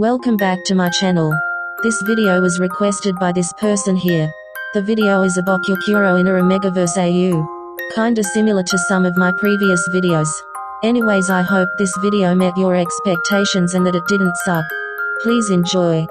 Welcome back to my channel. This video was requested by this person here. The video is a BokuKuro Omegaverse AU. Kinda similar to some of my previous videos. Anyways, I hope this video met your expectations and that it didn't suck. Please enjoy.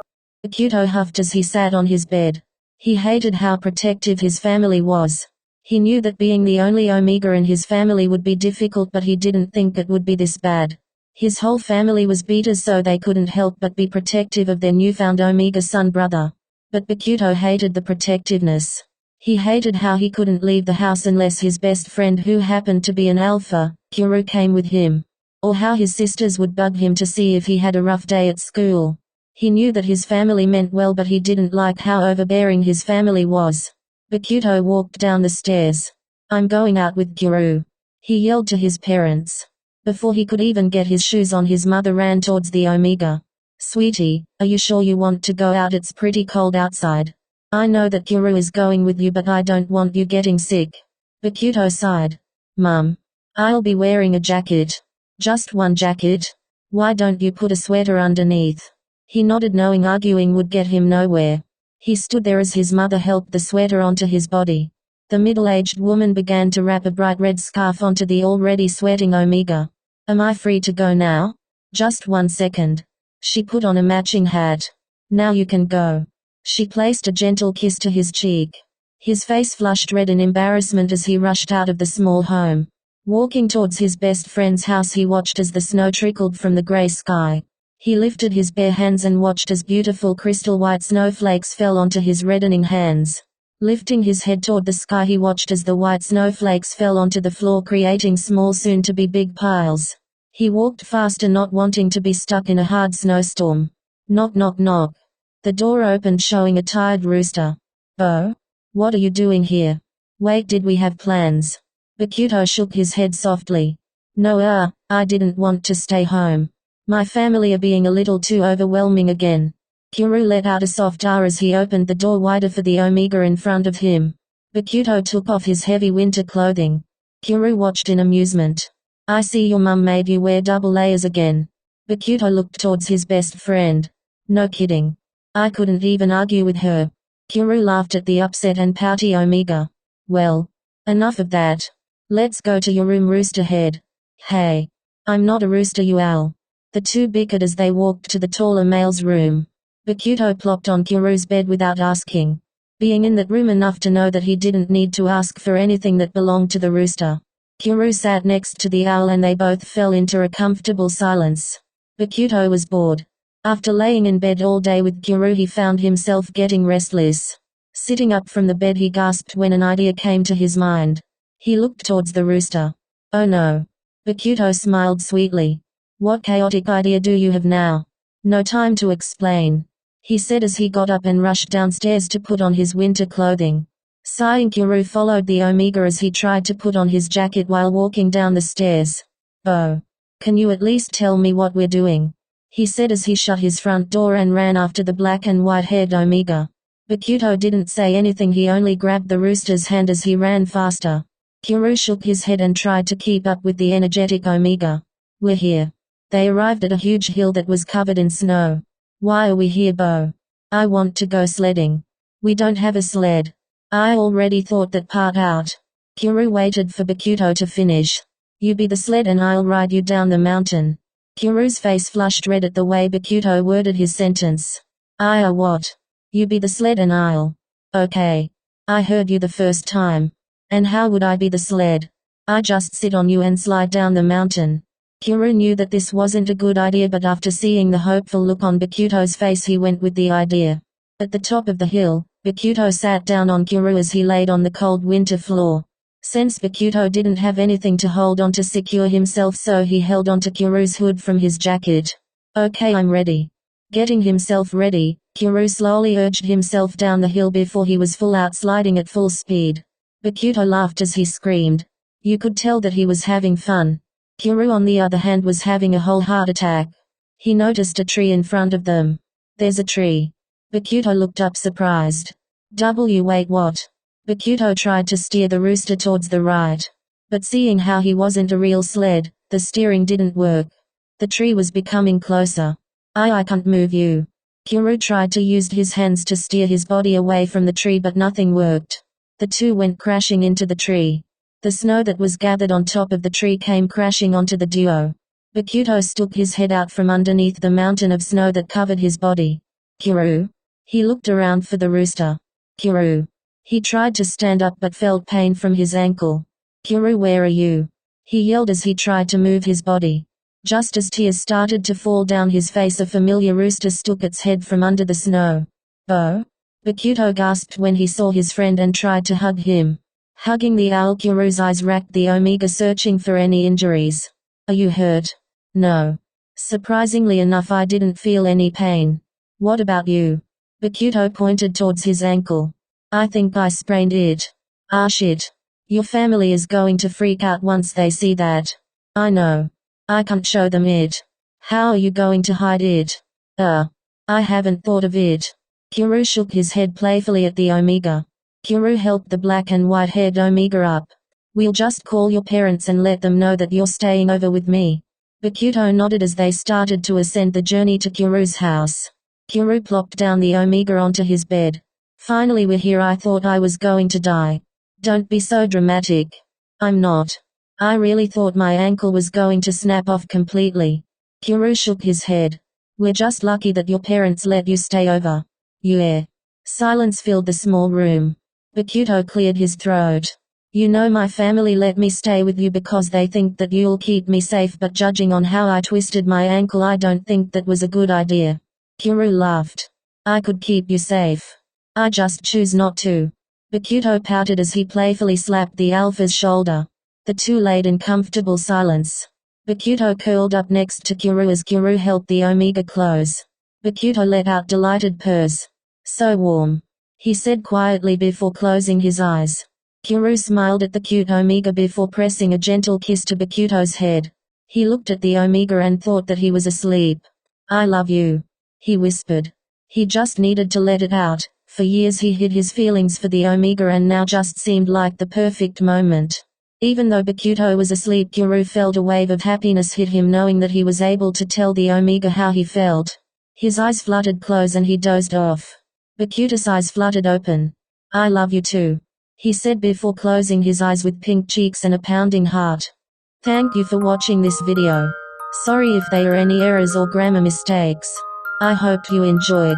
BokuKuro huffed as he sat on his bed. He hated how protective his family was. He knew that being the only Omega in his family would be difficult, but he didn't think it would be this bad. His whole family was beaters, so they couldn't help but be protective of their newfound Omega son brother. But BokuKuro hated the protectiveness. He hated how he couldn't leave the house unless his best friend, who happened to be an alpha, Kuro, came with him. Or how his sisters would bug him to see if he had a rough day at school. He knew that his family meant well, but he didn't like how overbearing his family was. BokuKuro walked down the stairs. "I'm going out with Kuro," he yelled to his parents. Before he could even get his shoes on, his mother ran towards the Omega. "Sweetie, are you sure you want to go out? It's pretty cold outside. I know that Kuro is going with you, but I don't want you getting sick." BokuKuro sighed. "Mum, I'll be wearing a jacket." "Just one jacket? Why don't you put a sweater underneath?" He nodded, knowing arguing would get him nowhere. He stood there as his mother helped the sweater onto his body. The middle-aged woman began to wrap a bright red scarf onto the already sweating Omega. "Am I free to go now?" "Just 1 second. She put on a matching hat. "Now you can go." She placed a gentle kiss to his cheek. His face flushed red in embarrassment as he rushed out of the small home. Walking towards his best friend's house, he watched as the snow trickled from the gray sky. He lifted his bare hands and watched as beautiful crystal white snowflakes fell onto his reddening hands. Lifting his head toward the sky, he watched as the white snowflakes fell onto the floor, creating small, soon-to-be big piles. He walked faster, not wanting to be stuck in a hard snowstorm. Knock, knock, knock. The door opened, showing a tired rooster. "Bo? What are you doing here?" "Wait, did we have plans?" BokuKuro shook his head softly. "No, I didn't want to stay home. My family are being a little too overwhelming again." Kuro let out a soft as he opened the door wider for the Omega in front of him. BokuKuro took off his heavy winter clothing. Kuro watched in amusement. "I see your mum made you wear double layers again." BokuKuro looked towards his best friend. "No kidding. I couldn't even argue with her." Kuro laughed at the upset and pouty Omega. "Well, enough of that. Let's go to your room, rooster head." "Hey. I'm not a rooster, you owl." The two bickered as they walked to the taller male's room. BokuKuro plopped on Kuro's bed without asking. Being in that room enough to know that he didn't need to ask for anything that belonged to the rooster. Kuro sat next to the owl and they both fell into a comfortable silence. BokuKuro was bored. After laying in bed all day with Kuro, he found himself getting restless. Sitting up from the bed, he gasped when an idea came to his mind. He looked towards the rooster. "Oh no." BokuKuro smiled sweetly. "What chaotic idea do you have now?" "No time to explain," he said as he got up and rushed downstairs to put on his winter clothing. Sighing, Kuro followed the Omega as he tried to put on his jacket while walking down the stairs. "Bo, can you at least tell me what we're doing?" he said as he shut his front door and ran after the black and white-haired Omega. BokuKuro didn't say anything, he only grabbed the rooster's hand as he ran faster. Kuro shook his head and tried to keep up with the energetic Omega. "We're here." They arrived at a huge hill that was covered in snow. "Why are we here, Bo?" "I want to go sledding." "We don't have a sled." "I already thought that part out." Kuro waited for BokuKuro to finish. "You be the sled and I'll ride you down the mountain." Kuro's face flushed red at the way BokuKuro worded his sentence. What? You be the sled and I'll. Okay. I heard you the first time. And how would I be the sled? I just sit on you and slide down the mountain. Kuro knew that this wasn't a good idea, but after seeing the hopeful look on BokuKuro's face, he went with the idea. At the top of the hill, BokuKuro sat down on Kuro as he laid on the cold winter floor. Since BokuKuro didn't have anything to hold on to secure himself, so he held onto Kuro's hood from his jacket. "Okay, I'm ready." Getting himself ready, Kuro slowly urged himself down the hill before he was full out sliding at full speed. BokuKuro laughed as he screamed. You could tell that he was having fun. Kuro, on the other hand, was having a whole heart attack. He noticed a tree in front of them. "There's a tree." BokuKuro looked up surprised. Wait, what? BokuKuro tried to steer the rooster towards the right. But seeing how he wasn't a real sled, the steering didn't work. The tree was becoming closer. I can't move you. Kuro tried to use his hands to steer his body away from the tree but nothing worked. The two went crashing into the tree. The snow that was gathered on top of the tree came crashing onto the duo. BokuKuro stuck his head out from underneath the mountain of snow that covered his body. Kuro? He looked around for the rooster. Kuro. He tried to stand up but felt pain from his ankle. Kuro, where are you? He yelled as he tried to move his body. Just as tears started to fall down his face, a familiar rooster stuck its head from under the snow. Bo? BokuKuro gasped when he saw his friend and tried to hug him. Hugging the owl, Kuro's eyes racked the Omega, searching for any injuries. Are you hurt? No. Surprisingly enough, I didn't feel any pain. What about you? BokuKuro pointed towards his ankle. I think I sprained it. Ah shit. Your family is going to freak out once they see that. I know. I can't show them it. How are you going to hide it? I haven't thought of it. Kuro shook his head playfully at the Omega. Kuro helped the black and white-haired Omega up. We'll just call your parents and let them know that you're staying over with me. BokuKuro nodded as they started to ascend the journey to Kuro's house. Kuro plopped down the Omega onto his bed. Finally, we're here. I thought I was going to die. Don't be so dramatic. I'm not. I really thought my ankle was going to snap off completely. Kuro shook his head. We're just lucky that your parents let you stay over. Yeah. Silence filled the small room. BokuKuro cleared his throat. You know, my family let me stay with you because they think that you'll keep me safe, but judging on how I twisted my ankle, I don't think that was a good idea. Kuro laughed. I could keep you safe. I just choose not to. BokuKuro pouted as he playfully slapped the alpha's shoulder. The two laid in comfortable silence. BokuKuro curled up next to Kuro as Kuro helped the Omega close. BokuKuro let out delighted purrs. So warm, he said quietly before closing his eyes. Kuro smiled at the cute Omega before pressing a gentle kiss to BokuKuro's head. He looked at the Omega and thought that he was asleep. I love you, he whispered. He just needed to let it out. For years he hid his feelings for the Omega, and now just seemed like the perfect moment. Even though BokuKuro was asleep, Kuro felt a wave of happiness hit him, knowing that he was able to tell the Omega how he felt. His eyes fluttered close and he dozed off. BokuKuro's eyes fluttered open. I love you too, he said before closing his eyes with pink cheeks and a pounding heart. Thank you for watching this video. Sorry if there are any errors or grammar mistakes. I hope you enjoyed.